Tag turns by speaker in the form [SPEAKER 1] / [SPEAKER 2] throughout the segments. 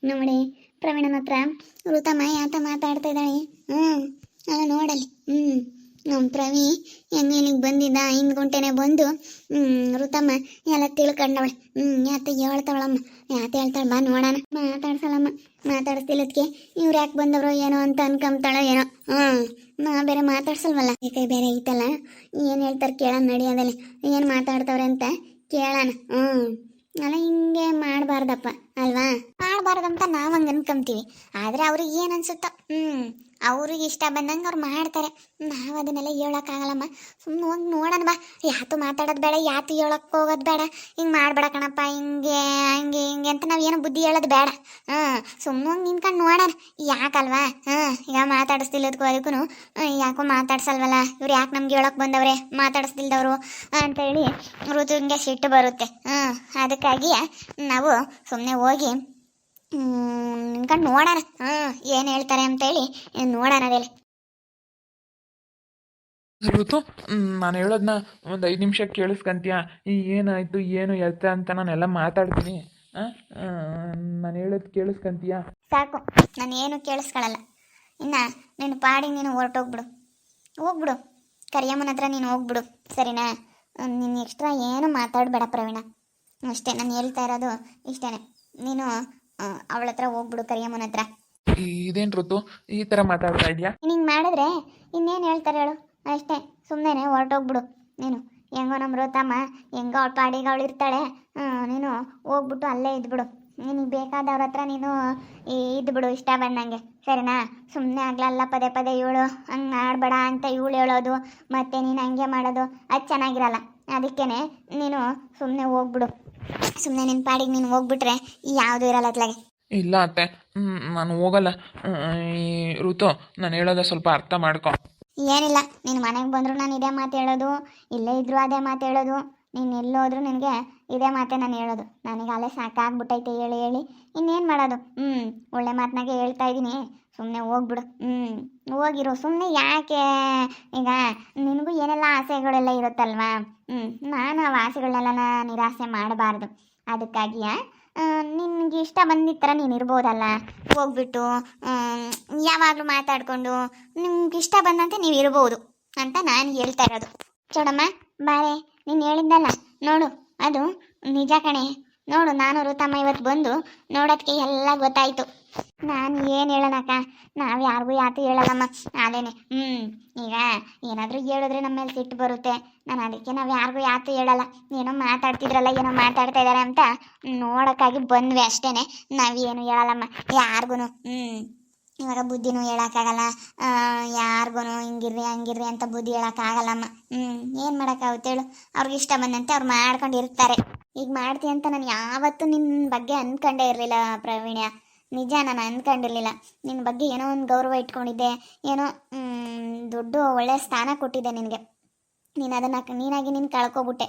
[SPEAKER 1] ನೋಡಿ ಪ್ರವೀಣನ ಹತ್ರ ಋತಮ್ಮ ಯಾತ ಮಾತಾಡ್ತಾ ಇದ್ದಾಳೆ. ಅಲ್ಲ ನೋಡಲಿ. ನಮ್ಮ ಪ್ರವಿ ಹೆಂಗೆ ಇಲ್ಲಿಗೆ ಬಂದಿದ್ದ 5 ಗಂಟೆನೆ ಬಂದು ಋತಮ್ಮ ಎಲ್ಲ ತಿಳ್ಕೊಂಡವಳೆ. ಯಾತ ಹೇಳ್ತಾವಳಮ್ಮ, ಯಾತ ಹೇಳ್ತಾಳೆ ಬಾ ನೋಡೋಣ. ಮಾತಾಡ್ಸಲ್ಲಮ್ಮ, ಮಾತಾಡಿಸ್ತಿಲ್ಲದಕ್ಕೆ ಇವ್ರು ಯಾಕೆ ಬಂದವರು ಏನೋ ಅಂತ ಅನ್ಕೊಂತಾಳೋ ಏನೋ. ನಾ ಬೇರೆ ಮಾತಾಡ್ಸಲ್ವಲ್ಲ, ಕೈ ಬೇರೆ ಐತಲ್ಲ. ಏನು ಹೇಳ್ತಾರೆ ಕೇಳೋಣ ನಡಿಯೋದಲ್ಲಿ, ಏನು ಮಾತಾಡ್ತವ್ರೆ ಅಂತ ಕೇಳೋಣ. ಅಲ್ಲ ಹಿಂಗೆ ಮಾಡಬಾರ್ದಪ್ಪ ಅಲ್ವಾ, ಮಾಡಬಾರ್ದಂತ ನಾವು ಹಂಗೆ ಅನ್ಕೊಂತೀವಿ. ಆದರೆ ಅವ್ರಿಗೆ ಏನು ಅನ್ಸುತ್ತೋ ಅವ್ರಿಗೆ ಇಷ್ಟ ಬಂದಂಗೆ ಅವ್ರು ಮಾಡ್ತಾರೆ. ನಾವು ಅದನ್ನೆಲ್ಲ ಹೇಳೋಕ್ಕಾಗಲ್ಲಮ್ಮ. ಸುಮ್ಮನೆ ಹೋಗಿ ನೋಡೋಣ ಬಾ. ಯಾತು ಮಾತಾಡೋದು ಬೇಡ, ಯಾತು ಹೇಳೋಕ್ಕೆ ಹೋಗೋದು ಬೇಡ. ಹಿಂಗೆ ಮಾಡಬೇಡ ಕಣಪ್ಪ, ಹಿಂಗೆ ಹಂಗೆ ಹಿಂಗೆ ಅಂತ ನಾವು ಏನು ಬುದ್ಧಿ ಹೇಳೋದು ಬೇಡ. ಸುಮ್ಮನೆ ಹೋಗಿ ನಿಂತ್ಕೊಂಡು ನೋಡೋಣ ಯಾಕಲ್ವಾ. ಈಗ ಮಾತಾಡಿಸ್ತಿಲ್ಲದಕ್ಕೂ ಅದಕ್ಕೂ ಯಾಕೋ ಮಾತಾಡ್ಸಲ್ವಲ್ಲ ಇವ್ರು, ಯಾಕೆ ನಮ್ಗೆ ಹೇಳೋಕೆ ಬಂದವ್ರೆ ಮಾತಾಡಿಸ್ತಿಲ್ದವರು ಅಂತೇಳಿ ಋತುವಿಗೆ ಸಿಟ್ಟು ಬರುತ್ತೆ. ಅದಕ್ಕಾಗಿ ನಾವು ಸುಮ್ಮನೆ ಹೋಗಿ ನಿಂತ್ಕೊಂಡು ನೋಡೋಣ ಏನು ಹೇಳ್ತಾರೆ ಅಂತೇಳಿ ನೋಡೋಣ. ಅದೇಳಿ
[SPEAKER 2] ಋತು, ನಾನು ಹೇಳೋದನ್ನ ಒಂದು 5 ನಿಮಿಷ ಕೇಳಿಸ್ಕೊಂತೀಯ? ಏನಾಯಿತು ಏನು ಎತ್ತ ಅಂತ ನಾನೆಲ್ಲ ಮಾತಾಡ್ತೀನಿ. ನಾನು ಹೇಳೋದು ಕೇಳಿಸ್ಕೊಂತೀಯ?
[SPEAKER 1] ಸಾಕು, ನಾನು ಏನು ಕೇಳಿಸ್ಕೊಳ್ಳಲ್ಲ. ಇನ್ನು ನೀನು ಪಾಡಿಗೆ ನೀನು ಹೊರಟೋಗ್ಬಿಡು, ಹೋಗ್ಬಿಡು. ಕರಿಯಮ್ಮನ ಹತ್ರ ನೀನು ಹೋಗ್ಬಿಡು, ಸರಿನಾ? ನೀನು ಎಕ್ಸ್ಟ್ರಾ ಏನು ಮಾತಾಡಬೇಡ ಪ್ರವೀಣ, ಅಷ್ಟೇ. ನಾನು ಹೇಳ್ತಾ ಇರೋದು ಇಷ್ಟೇ. ನೀನು ಅವಳ ಹತ್ರ ಹೋಗ್ಬಿಡು, ಕರಿಯಮ್ಮನ ಹತ್ರ.
[SPEAKER 2] ಇದೇನು ಋತು ಈ ಥರ ಮಾತಾಡ್ತಾ ಇದೆಯಾ?
[SPEAKER 1] ಹಿಂಗೆ ಮಾಡಿದ್ರೆ ಇನ್ನೇನು ಹೇಳ್ತಾರೆ ಹೇಳು, ಅಷ್ಟೇ. ಸುಮ್ಮನೆ ಹೊರಟೋಗ್ಬಿಡು ನೀನು. ಹೆಂಗೋ ನಮ್ಮ ರೋತಮ್ಮ ಹೆಂಗೋ ಅವಳ ಪಾಡಿಗೆ ಅವಳು ಇರ್ತಾಳೆ. ನೀನು ಹೋಗ್ಬಿಟ್ಟು ಅಲ್ಲೇ ಇದ್ಬಿಡು. ನಿನಗೆ ಬೇಕಾದವ್ರ ಹತ್ರ ನೀನು ಇದ್ಬಿಡು ಇಷ್ಟ ಬಂದಂಗೆ, ಸರಿನಾ? ಸುಮ್ಮನೆ ಆಗ್ಲಲ್ಲ ಪದೇ ಪದೇ ಇವಳು ಹಂಗೆ ಮಾಡಬೇಡ ಅಂತ ಇವಳು ಹೇಳೋದು, ಮತ್ತು ನೀನು ಹಂಗೆ ಮಾಡೋದು, ಅದು ಚೆನ್ನಾಗಿರಲ್ಲ. ಅದಕ್ಕೇ ನೀನು ಸುಮ್ಮನೆ ಹೋಗ್ಬಿಡು. ಸುಮ್ಮನೆ ನಿನ್ನ ಪಾಡಿಗೆ ನೀನು ಹೋಗ್ಬಿಟ್ರೆ ಯಾವುದೂ ಇರಲ್ಲ ಅತ್ಲಾಗೆ.
[SPEAKER 2] ಇಲ್ಲ ಅತ್ತೆ, ನಾನು ಹೋಗಲ್ಲ. ಋತು, ನಾನು ಹೇಳೋದ ಸ್ವಲ್ಪ ಅರ್ಥ ಮಾಡ್ಕೊ.
[SPEAKER 1] ಏನಿಲ್ಲ, ನೀನು ಮನೆಗೆ ಬಂದರೂ ನಾನು ಇದೇ ಮಾತು ಹೇಳೋದು, ಇಲ್ಲೇ ಇದ್ದರೂ ಅದೇ ಮಾತು ಹೇಳೋದು. ನೀನು ಎಲ್ಲೋದ್ರೂ ನಿನಗೆ ಇದೇ ಮಾತೇ ನಾನು ಹೇಳೋದು. ನನಗೆ ಅಲ್ಲೇ ಸಾಕಾಗ್ಬಿಟ್ಟೈತೆ ಹೇಳಿ ಹೇಳಿ. ಇನ್ನೇನು ಮಾಡೋದು? ಒಳ್ಳೆ ಮಾತನಾಗೆ ಹೇಳ್ತಾ ಇದ್ದೀನಿ. ಸುಮ್ಮನೆ ಹೋಗ್ಬಿಡು. ಹೋಗಿರು ಸುಮ್ಮನೆ. ಯಾಕೆ ಈಗ ನಿನಗೂ ಏನೆಲ್ಲ ಆಸೆಗಳೆಲ್ಲ ಇರುತ್ತಲ್ವಾ? ನಾನು ಆ ಆಸೆಗಳನ್ನೆಲ್ಲ ನಿರಾಸೆ ಮಾಡಬಾರ್ದು. ಅದಕ್ಕಾಗಿಯೇ ನಿನಗೆ ಇಷ್ಟ ಬಂದಿದ್ದ ಥರ ನೀನು ಇರ್ಬೋದಲ್ಲ. ಹೋಗ್ಬಿಟ್ಟು ಯಾವಾಗಲೂ ಮಾತಾಡಿಕೊಂಡು ನಿಮ್ಗೆ ಇಷ್ಟ ಬಂದಂತೆ ನೀವು ಇರ್ಬೋದು ಅಂತ ನಾನು ಹೇಳ್ತಾ ಇರೋದು. ಚೋಡಮ್ಮ ಬಾರೆ, ನೀನು ಹೇಳಿದ್ದಲ್ಲ ನೋಡು, ಅದು ನಿಜ ಕಣೆ. ನೋಡು, ನಾನು ಋತಮ್ಮ ಇವತ್ತು ಬಂದು ನೋಡೋದಕ್ಕೆ ಎಲ್ಲ ಗೊತ್ತಾಯಿತು. ನಾನು ಏನು ಹೇಳೋಣಕ್ಕ, ನಾವು ಯಾರಿಗೂ ಯಾತು ಹೇಳಲ್ಲಮ್ಮ. ಅದೇನೆ ಈಗ ಏನಾದರೂ ಹೇಳಿದ್ರೆ ನಮ್ಮ ಮೇಲೆ ಸಿಟ್ಟು ಬರುತ್ತೆ. ನಾನು ಅದಕ್ಕೆ ನಾವು ಯಾರಿಗೂ ಯಾತು ಹೇಳಲ್ಲ. ಏನೋ ಮಾತಾಡ್ತಿದ್ರಲ್ಲ, ಏನೋ ಮಾತಾಡ್ತಾ ಇದ್ದಾರೆ ಅಂತ ನೋಡೋಕ್ಕಾಗಿ ಬಂದ್ವಿ ಅಷ್ಟೇ. ನಾವೇನು ಹೇಳಲ್ಲಮ್ಮ ಯಾರಿಗೂ. ಇವಾಗ ಬುದ್ಧಿನೂ ಹೇಳೋಕ್ಕಾಗಲ್ಲ ಯಾರಿಗೂ. ಹಿಂಗಿರ್ರಿ ಹಂಗಿರ್ರಿ ಅಂತ ಬುದ್ಧಿ ಹೇಳೋಕ್ಕಾಗಲ್ಲಮ್ಮ. ಏನು ಮಾಡೋಕ್ಕಾಗುತ್ತೆ ಹೇಳು? ಅವ್ರಿಗೆ ಇಷ್ಟ ಬಂದಂತೆ ಅವ್ರು ಮಾಡ್ಕೊಂಡಿರ್ತಾರೆ. ಈಗ ಮಾಡ್ತೀಯ ಅಂತ ನಾನು ಯಾವತ್ತೂ ನಿನ್ನ ಬಗ್ಗೆ ಅಂದ್ಕೊಂಡೇ ಇರಲಿಲ್ಲ ಪ್ರವೀಣ್ಯ. ನಿಜ, ನಾನು ಅಂದ್ಕೊಂಡಿರಲಿಲ್ಲ. ನಿನ್ನ ಬಗ್ಗೆ ಏನೋ ಒಂದು ಗೌರವ ಇಟ್ಕೊಂಡಿದ್ದೆ, ಏನೋ ದೊಡ್ಡ ಒಳ್ಳೆಯ ಸ್ಥಾನ ಕೊಟ್ಟಿದ್ದೆ ನಿನಗೆ. ನೀನಾಗಿ ನೀನು ಕಳ್ಕೊಬಿಟ್ಟೆ.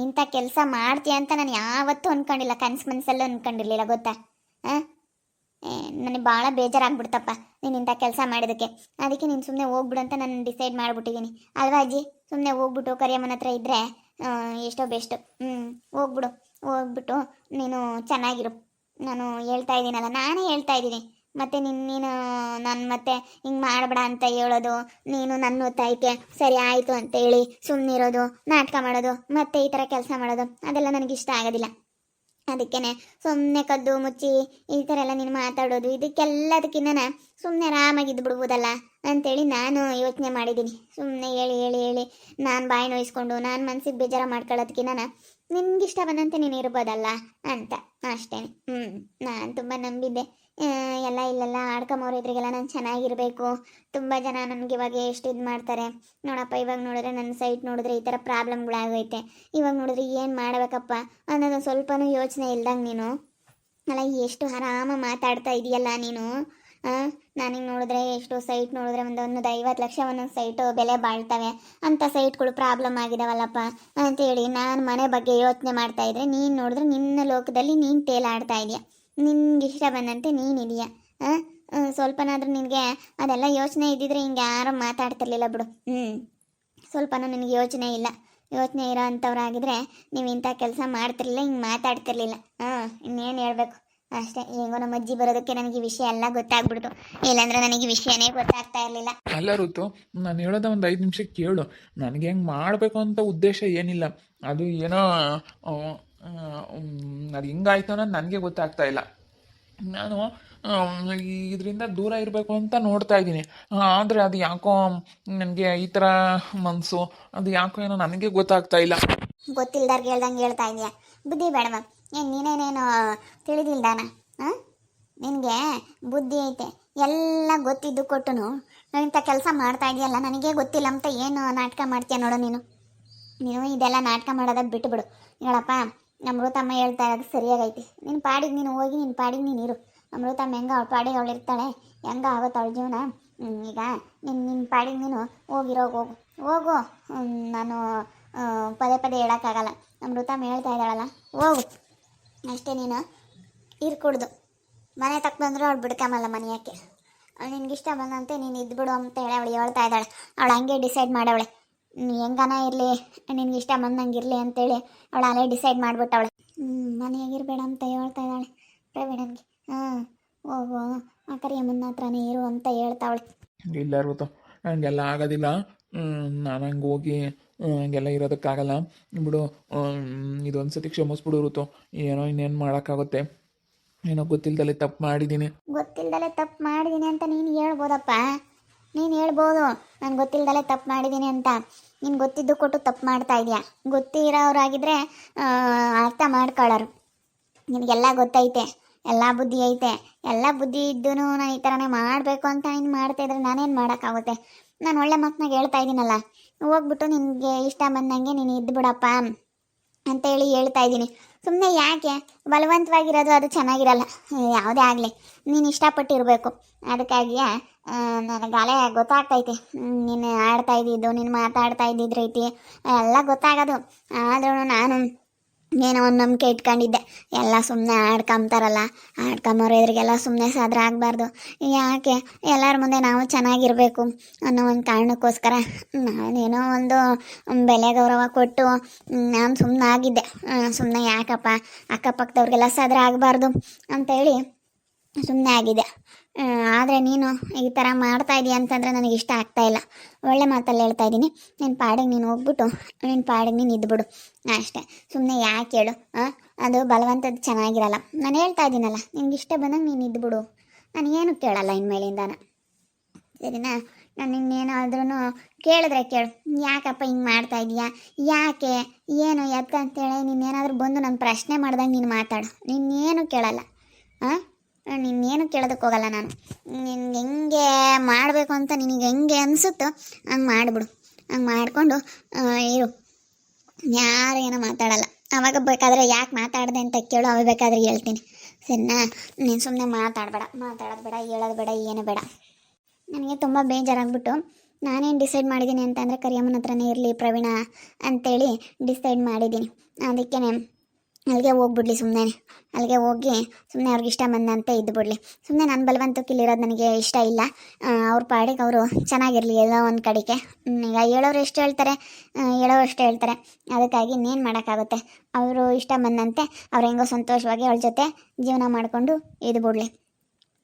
[SPEAKER 1] ಇಂಥ ಕೆಲಸ ಮಾಡ್ತೀಯ ಅಂತ ನಾನು ಯಾವತ್ತೂ ಅಂದ್ಕೊಂಡಿಲ್ಲ, ಕನಸು ಮನಸ್ಸಲ್ಲೂ ಅಂದ್ಕೊಂಡಿರಲಿಲ್ಲ, ಗೊತ್ತಾ? ನನಗೆ ಭಾಳ ಬೇಜಾರಾಗ್ಬಿಡ್ತಪ್ಪ ನೀನು ಇಂಥ ಕೆಲಸ ಮಾಡಿದ್ದಕ್ಕೆ. ಅದಕ್ಕೆ ನೀನು ಸುಮ್ಮನೆ ಹೋಗ್ಬಿಡು ಅಂತ ನಾನು ಡಿಸೈಡ್ ಮಾಡಿಬಿಟ್ಟಿದ್ದೀನಿ ಅಲ್ವಾ ಅಜ್ಜಿ? ಸುಮ್ಮನೆ ಹೋಗ್ಬಿಟ್ಟು ಕರಿಯಮ್ಮನ ಹತ್ರ ಇದ್ದರೆ ಎಷ್ಟೋ ಬೆಸ್ಟು. ಹೋಗ್ಬಿಟ್ಟು ನೀನು ಚೆನ್ನಾಗಿರು. ನಾನು ಹೇಳ್ತಾ ಇದ್ದೀನಲ್ಲ, ನಾನೇ ಹೇಳ್ತಾ ಇದ್ದೀನಿ. ಮತ್ತು ನೀನು ನಾನು ಮತ್ತೆ ಹಿಂಗೆ ಮಾಡಬೇಡ ಅಂತ ಹೇಳೋದು, ನೀನು ನನ್ನ ಹೊತ್ತಾಯ್ತೆ ಸರಿ ಆಯಿತು ಅಂತ ಹೇಳಿ ಸುಮ್ಮನಿರೋದು, ನಾಟಕ ಮಾಡೋದು, ಮತ್ತೆ ಈ ಥರ ಕೆಲಸ ಮಾಡೋದು, ಅದೆಲ್ಲ ನನಗಿಷ್ಟ ಆಗೋದಿಲ್ಲ. ಅದಕ್ಕೇ ಸುಮ್ಮನೆ ಕದ್ದು ಮುಚ್ಚಿ ಈ ಥರ ಎಲ್ಲ ನೀನು ಮಾತಾಡೋದು, ಇದಕ್ಕೆಲ್ಲದಕ್ಕಿನ್ನ ಸುಮ್ಮನೆ ಆರಾಮಾಗಿದ್ದು ಬಿಡ್ಬೋದಲ್ಲ ಅಂಥೇಳಿ ನಾನು ಯೋಚನೆ ಮಾಡಿದ್ದೀನಿ. ಸುಮ್ಮನೆ ಹೇಳಿ ಹೇಳಿ ಹೇಳಿ ನಾನು ಬಾಯಿ ನೋಯಿಸ್ಕೊಂಡು ನಾನು ಮನಸ್ಸಿಗೆ ಬೇಜಾರ ಮಾಡ್ಕೊಳ್ಳೋದಕ್ಕಿನ್ನ ನಿನ್ಗಿಷ್ಟ ಬಂದಂತೆ ನೀನು ಇರ್ಬೋದಲ್ಲ ಅಂತ ಅಷ್ಟೇ. ನಾನು ತುಂಬ ನಂಬಿದ್ದೆ ಎಲ್ಲ ಇಲ್ಲೆಲ್ಲ ಆಡ್ಕೊಂಬವ್ರ ಎದುರಿಗೆಲ್ಲ ನಾನು ಚೆನ್ನಾಗಿರಬೇಕು. ತುಂಬ ಜನ ನನಗೆ ಇವಾಗ ಎಷ್ಟು ಇದು ಮಾಡ್ತಾರೆ ನೋಡಪ್ಪ. ಇವಾಗ ನೋಡಿದ್ರೆ ನನ್ನ ಸೈಟ್ ನೋಡಿದ್ರೆ ಈ ಥರ ಪ್ರಾಬ್ಲಮ್ಗಳಾಗೈತೆ. ಇವಾಗ ನೋಡಿದ್ರೆ ಏನು ಮಾಡಬೇಕಪ್ಪ ಅನ್ನೋದು ಸ್ವಲ್ಪನೂ ಯೋಚನೆ ಇಲ್ದಂಗೆ ನೀನು ಅಲ್ಲ ಎಷ್ಟು ಆರಾಮ ಮಾತಾಡ್ತಾ ಇದೆಯಲ್ಲ ನೀನು. ನನಗೆ ನೋಡಿದ್ರೆ ಎಷ್ಟು ಸೈಟ್ ನೋಡಿದ್ರೆ ಒಂದು 50 ಲಕ್ಷ ಒಂದೊಂದು ಸೈಟು ಬೆಲೆ ಬಾಳ್ತವೆ. ಅಂಥ ಸೈಟ್ಗಳು ಪ್ರಾಬ್ಲಮ್ ಆಗಿದಾವಲ್ಲಪ್ಪ ಅಂತೇಳಿ ನಾನು ಮನೆ ಬಗ್ಗೆ ಯೋಚನೆ ಮಾಡ್ತಾಯಿದ್ರೆ ನೀನು ನೋಡಿದ್ರೆ ನಿನ್ನ ಲೋಕದಲ್ಲಿ ನೀನು ತೇಲಾಡ್ತಾ ಇದೆಯಾ. ನಿನ್ಗೆ ಇಷ್ಟ ಬಂದಂತೆ ನೀನಿದೆಯಾ. ಸ್ವಲ್ಪನಾದ್ರೂ ನಿನಗೆ ಅದೆಲ್ಲ ಯೋಚನೆ ಇದ್ದಿದ್ರೆ ಹಿಂಗೆ ಯಾರೂ ಮಾತಾಡ್ತಿರ್ಲಿಲ್ಲ ಬಿಡು. ಸ್ವಲ್ಪನೂ ನಿನಗೆ ಯೋಚನೆ ಇಲ್ಲ. ಯೋಚನೆ ಇರೋ ಅಂಥವ್ರಾಗಿದ್ರೆ ನೀವು ಇಂಥ ಕೆಲಸ ಮಾಡ್ತಿರ್ಲಿಲ್ಲ, ಹಿಂಗೆ ಮಾತಾಡ್ತಿರ್ಲಿಲ್ಲ. ಇನ್ನೇನು ಹೇಳಬೇಕು. ಅಷ್ಟೇ, ಹೆಂಗೋ ನಮ್ಮ ಅಜ್ಜಿ ಬರೋದಕ್ಕೆ ನನಗೆ ಈ ವಿಷಯ ಎಲ್ಲ ಗೊತ್ತಾಗ್ಬಿಡ್ತು. ಇಲ್ಲಾಂದ್ರೆ ನನಗೆ ಈ ವಿಷಯನೇ ಗೊತ್ತಾಗ್ತಾ ಇರಲಿಲ್ಲ.
[SPEAKER 2] ಅಲ್ಲ ಋತು, ನಾನು ಹೇಳೋದ ಒಂದು 5 ನಿಮಿಷ ಕೇಳು. ನನಗೆ ಹೆಂಗೆ ಮಾಡಬೇಕು ಅಂತ ಉದ್ದೇಶ ಏನಿಲ್ಲ. ಅದು ಏನೋ ಅದು ಹಿಂಗಾಯ್ತು ಅನ್ನೋದು ನನಗೆ ಗೊತ್ತಾಗ್ತಾ ಇಲ್ಲ. ನಾನು ಇದರಿಂದ ದೂರ ಇರಬೇಕು ಅಂತ ನೋಡ್ತಾ ಇದ್ದೀನಿ. ಆದರೆ ಅದು ಯಾಕೋ ನನಗೆ ಈ ಥರ ಮನಸ್ಸು, ಅದು ಯಾಕೋ ಏನೋ ನನಗೆ ಗೊತ್ತಾಗ್ತಾ ಇಲ್ಲ.
[SPEAKER 1] ಗೊತ್ತಿಲ್ದಾರ್ಗೆ ಹೇಳ್ದಂಗೆ ಹೇಳ್ತಾ ಇದೀಯ, ಬುದ್ಧಿ ಬೇಡವ? ಏನು ನೀನೇನೇನು ತಿಳಿದಿಲ್ದಾನ? ಹಾಂ, ನಿನಗೆ ಬುದ್ಧಿ ಐತೆ, ಎಲ್ಲ ಗೊತ್ತಿದ್ದು ಕೊಟ್ಟನು ಇಂಥ ಕೆಲಸ ಮಾಡ್ತಾ ಇದೆಯಲ್ಲ, ನನಗೇ ಗೊತ್ತಿಲ್ಲ ಅಂತ ಏನು ನಾಟಕ ಮಾಡ್ತೀಯ ನೋಡು ನೀನು. ಇದೆಲ್ಲ ನಾಟಕ ಮಾಡೋದಾಗ ಬಿಟ್ಟುಬಿಡು. ಹೇಳಪ್ಪ, ಅಮೃತಮ್ಮ ಹೇಳ್ತಾ ಇರೋದು ಸರಿಯಾಗೈತಿ. ನಿನ್ನ ಪಾಡಿಗೆ ನೀನು ಹೋಗಿ ನಿನ್ನ ಪಾಡಿಗೆ ನೀನು ಇರು. ಅಮೃತಮ್ಮ ಹೆಂಗೆ ಅವಳ ಪಾಡಿಗೆ ಅವಳು ಇರ್ತಾಳೆ, ಹೆಂಗೆ ಆಗುತ್ತೆ ಅವಳ ಜೀವನ. ಈಗ ನಿನ್ನ ಪಾಡಿಗೆ ನೀನು ಹೋಗಿರೋಗು ಹೋಗು. ನಾನು ಪದೇ ಪದೇ ಹೇಳೋಕ್ಕಾಗಲ್ಲ. ಅಮೃತಮ್ಮ ಹೇಳ್ತಾ ಇದ್ದಾಳಲ್ಲ, ಹೋಗು ಅಷ್ಟೇ. ನೀನು ಇರ್ಕೊಡ್ದು ಮನೆ ತಕ್ಕ ಬಂದರೂ ಅವಳು ಬಿಡ್ಕೊಂಬಲ್ಲ ಮನೆಯಕ್ಕೆ. ಅವಳು ನಿನ್ಗಿಷ್ಟ ಬಂದಂತೆ ನೀನು ಇದ್ಬಿಡು ಅಂತ ಹೇಳಿ ಅವಳು ಹೇಳ್ತಾ ಇದ್ದಾಳೆ. ಅವಳು ಹಂಗೆ ಡಿಸೈಡ್ ಮಾಡವಳೆ, ಹೆಂಗನ ಇರಲಿ, ನಿನ್ಗಿಷ್ಟ ಬಂದಂಗೆ ಇರಲಿ ಅಂತೇಳಿ ಅವಳು ಅಲ್ಲೇ ಡಿಸೈಡ್ ಮಾಡಿಬಿಟ್ಟವಳೆ. ಮನೆಯಾಗಿರ್ಬೇಡ ಅಂತ ಹೇಳ್ತಾ ಇದ್ದಾಳೆ ಪ್ರವೀಣನ್ಗೆ. ಹೋಗು ಆ ಕರಿಯಮ್ಮನ ಹತ್ರನೇ ಇರು ಅಂತ ಹೇಳ್ತಾವಳೆ.
[SPEAKER 2] ಇಲ್ಲ ಋತು, ಹಂಗೆಲ್ಲ ಆಗೋದಿಲ್ಲ. ನಾನು ಹಂಗೆ ಹೋಗಿ ಹಂಗೆಲ್ಲ ಇರೋದಕ್ಕಾಗಲ್ಲ ಬಿಡು. ಇದೊಂದು ಸತಿ ಕ್ಷಮಿಸ್ಬಿಡು ಋತು. ಏನೋ ಇನ್ನೇನು ಮಾಡೋಕ್ಕಾಗುತ್ತೆ. ಏನೋ ಗೊತ್ತಿಲ್ದಲೆ ತಪ್ಪು ಮಾಡಿದ್ದೀನಿ.
[SPEAKER 1] ಗೊತ್ತಿಲ್ದಲೆ ತಪ್ಪು ಮಾಡಿದ್ದೀನಿ ಅಂತ ನೀನು ಹೇಳ್ಬೋದಪ್ಪ, ನೀನು ಹೇಳ್ಬೋದು ನಾನು ಗೊತ್ತಿಲ್ದಲೆ ತಪ್ಪು ಮಾಡಿದ್ದೀನಿ ಅಂತ. ನೀನು ಗೊತ್ತಿದ್ದು ಕೊಟ್ಟು ತಪ್ಪು ಮಾಡ್ತಾ ಇದೆಯಾ. ಗೊತ್ತಿರೋರಾಗಿದ್ದರೆ ಅರ್ಥ ಮಾಡ್ಕೊಳ್ಳೋರು. ನಿನಗೆಲ್ಲ ಗೊತ್ತೈತೆ, ಎಲ್ಲ ಬುದ್ಧಿ ಐತೆ. ಎಲ್ಲ ಬುದ್ಧಿ ಇದ್ದೂ ನಾನು ಈ ಥರನೇ ಮಾಡಬೇಕು ಅಂತ ನೀನು ಮಾಡ್ತಾಯಿದ್ರೆ ನಾನೇನು ಮಾಡೋಕ್ಕಾಗುತ್ತೆ. ನಾನು ಒಳ್ಳೆ ಮಾತನಾಗ ಹೇಳ್ತಾ ಇದ್ದೀನಲ್ಲ, ಹೋಗ್ಬಿಟ್ಟು ನಿನಗೆ ಇಷ್ಟ ಬಂದಂಗೆ ನೀನು ಇದ್ದು ಬಿಡಪ್ಪ ಅಂತೇಳಿ ಹೇಳ್ತಾ ಇದ್ದೀನಿ. ಸುಮ್ಮನೆ ಯಾಕೆ ಬಲವಂತವಾಗಿರೋದು, ಅದು ಚೆನ್ನಾಗಿರಲ್ಲ. ಯಾವುದೇ ಆಗಲಿ ನೀನು ಇಷ್ಟಪಟ್ಟಿರಬೇಕು. ಅದಕ್ಕಾಗಿಯೇ ನನಗಾಲೇ ಗೊತ್ತಾಗ್ತೈತೆ ನೀನು ಆಡ್ತಾ ಇದ್ದಿದ್ದು, ನೀನು ಮಾತಾಡ್ತಾ ಇದ್ದಿದ್ದು ರೀತಿ ಎಲ್ಲ ಗೊತ್ತಾಗೋದು. ಆದ್ರೂ ನಾನು ಏನೋ ಒಂದು ನಂಬಿಕೆ ಇಟ್ಕೊಂಡಿದ್ದೆ. ಎಲ್ಲ ಸುಮ್ಮನೆ ಆಡ್ಕೊಂತಾರಲ್ಲ, ಆಡ್ಕೊಂಬರೋ ಎದುರಿಗೆಲ್ಲ ಸುಮ್ಮನೆ ಸಾದ್ರೆ ಆಗಬಾರ್ದು. ಯಾಕೆ ಎಲ್ಲರ ಮುಂದೆ ನಾವು ಚೆನ್ನಾಗಿರಬೇಕು ಅನ್ನೋ ಒಂದು ಕಾರಣಕ್ಕೋಸ್ಕರ ನಾನೇನೋ ಒಂದು ಬೆಲೆ ಗೌರವ ಕೊಟ್ಟು ನಾನು ಸುಮ್ಮನೆ ಆಗಿದ್ದೆ. ಸುಮ್ಮನೆ ಯಾಕಪ್ಪ ಅಕ್ಕಪಕ್ಕದವ್ರಿಗೆಲ್ಲ ಸಾದ್ರೆ ಆಗಬಾರ್ದು ಅಂತೇಳಿ ಸುಮ್ಮನೆ ಆಗಿದೆ. ಆದರೆ ನೀನು ಈ ಥರ ಮಾಡ್ತಾ ಇದೀಯ ಅಂತಂದರೆ ನನಗೆ ಇಷ್ಟ ಆಗ್ತಾಯಿಲ್ಲ. ಒಳ್ಳೆ ಮಾತಲ್ಲಿ ಹೇಳ್ತಾ ಇದ್ದೀನಿ. ನಿನ್ನ ಪಾಡಿಗೆ ನೀನು ಹೋಗ್ಬಿಟ್ಟು ನಿನ್ನ ಪಾಡಿಗೆ ನೀನು ಇದ್ಬಿಡು ಅಷ್ಟೇ. ಸುಮ್ಮನೆ ಯಾಕೆ ಹೇಳು, ಅದು ಬಲವಂತದ್ದು ಚೆನ್ನಾಗಿರಲ್ಲ. ನಾನು ಹೇಳ್ತಾ ಇದ್ದೀನಲ್ಲ, ನಿನ್ಗೆ ಇಷ್ಟ ಬಂದಂಗೆ ನೀನು ಇದ್ಬಿಡು. ನನಗೇನು ಕೇಳಲ್ಲ ಇನ್ಮೇಲಿಂದಾನ, ಸರಿನಾ? ನಾನು ಇನ್ನೇನಾದ್ರೂ ಕೇಳಿದ್ರೆ ಕೇಳು, ಯಾಕಪ್ಪ ಹಿಂಗೆ ಮಾಡ್ತಾ ಇದೀಯಾ, ಯಾಕೆ, ಏನು ಎತ್ತ ಅಂತೇಳಿ ನೀನೇನಾದರೂ ಬಂದು ನನ್ನ ಪ್ರಶ್ನೆ ಮಾಡ್ದಂಗೆ ನೀನು ಮಾತಾಡು. ನಿನ್ನೇನು ಕೇಳಲ್ಲ. ನಿನ್ನೇನು ಕೇಳೋದಕ್ಕೆ ಹೋಗಲ್ಲ ನಾನು. ನಿನ್ಗೆ ಹೆಂಗೆ ಮಾಡಬೇಕು ಅಂತ ನಿನಗೆ ಹೆಂಗೆ ಅನಿಸುತ್ತೋ ಹಂಗೆ ಮಾಡಿಬಿಡು. ಹಂಗೆ ಮಾಡಿಕೊಂಡು ಇರು. ಯಾರು ಏನೋ ಮಾತಾಡಲ್ಲ. ಅವಾಗ ಬೇಕಾದರೆ ಯಾಕೆ ಮಾತಾಡಿದೆ ಅಂತ ಕೇಳು, ಅವಾಗ ಬೇಕಾದ್ರೆ ಹೇಳ್ತೀನಿ, ಸರಿನಾ? ನೀನು ಸುಮ್ಮನೆ ಮಾತಾಡೋದು ಬೇಡ, ಹೇಳೋದು ಬೇಡ, ಏನು ಬೇಡ. ನನಗೆ ತುಂಬ ಬೇಜಾರಾಗ್ಬಿಟ್ಟು ನಾನೇನು ಡಿಸೈಡ್ ಮಾಡಿದ್ದೀನಿ ಅಂತಂದರೆ ಕರಿಯಮ್ಮನ ಹತ್ರನೇ ಇರಲಿ ಪ್ರವೀಣ ಅಂತೇಳಿ ಡಿಸೈಡ್ ಮಾಡಿದ್ದೀನಿ. ಅದಕ್ಕೇ ಅಲ್ಲಿಗೆ ಹೋಗ್ಬಿಡ್ಲಿ, ಸುಮ್ಮನೆ ಅಲ್ಲಿಗೆ ಹೋಗಿ ಸುಮ್ಮನೆ ಅವ್ರಿಗೆ ಇಷ್ಟ ಬಂದಂತೆ ಇದ್ದುಬಿಡ್ಲಿ. ಸುಮ್ಮನೆ ನನ್ನ ಬಲವಂತಕ್ಕೆ ಇಲ್ಲಿರೋದು ನನಗೆ ಇಷ್ಟ ಇಲ್ಲ. ಅವ್ರ ಪಾಡಿಗೆ ಅವರು ಚೆನ್ನಾಗಿರಲಿ ಎಲ್ಲೋ ಒಂದು ಕಡೆಗೆ. ಈಗ ಹೇಳೋರು ಎಷ್ಟು ಹೇಳ್ತಾರೆ, ಹೇಳೋಷ್ಟು ಹೇಳ್ತಾರೆ. ಅದಕ್ಕಾಗಿ ಇನ್ನೇನು ಮಾಡೋಕ್ಕಾಗುತ್ತೆ. ಅವರು ಇಷ್ಟ ಬಂದಂತೆ ಅವ್ರು ಹೆಂಗೋ ಸಂತೋಷವಾಗಿ ಅವಳ ಜೊತೆ ಜೀವನ ಮಾಡಿಕೊಂಡು ಇದ್ಬಿಡ್ಲಿ.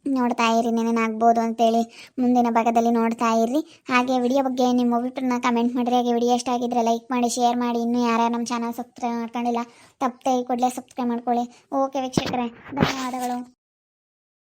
[SPEAKER 1] ನೋಡ್ತಾ ಇರಿ ಏನೇನಾಗ್ಬೋದು ಅಂತೇಳಿ ಮುಂದಿನ ಭಾಗದಲ್ಲಿ ನೋಡ್ತಾ ಇರ್ರಿ. ಹಾಗೆ ವಿಡಿಯೋ ಬಗ್ಗೆ ನಿಮ್ಮ ಒಬ್ಬರನ್ನ ಕಮೆಂಟ್ ಮಾಡಿರಿ. ಹಾಗೆ ವಿಡಿಯೋ ಇಷ್ಟ ಆಗಿದ್ರೆ ಲೈಕ್ ಮಾಡಿ, ಶೇರ್ ಮಾಡಿ. ಇನ್ನೂ ಯಾರ್ಯಾರು ನಮ್ಮ ಚಾನಲ್ ಸಬ್ಸ್ಕ್ರೈಬ್ ಮಾಡ್ಕೊಂಡಿಲ್ಲ ತಪ್ಪದೆ ಕೂಡಲೇ ಸಬ್ಸ್ಕ್ರೈಬ್ ಮಾಡ್ಕೊಳ್ಳಿ. ಓಕೆ ವೀಕ್ಷಕರೇ, ಧನ್ಯವಾದಗಳು.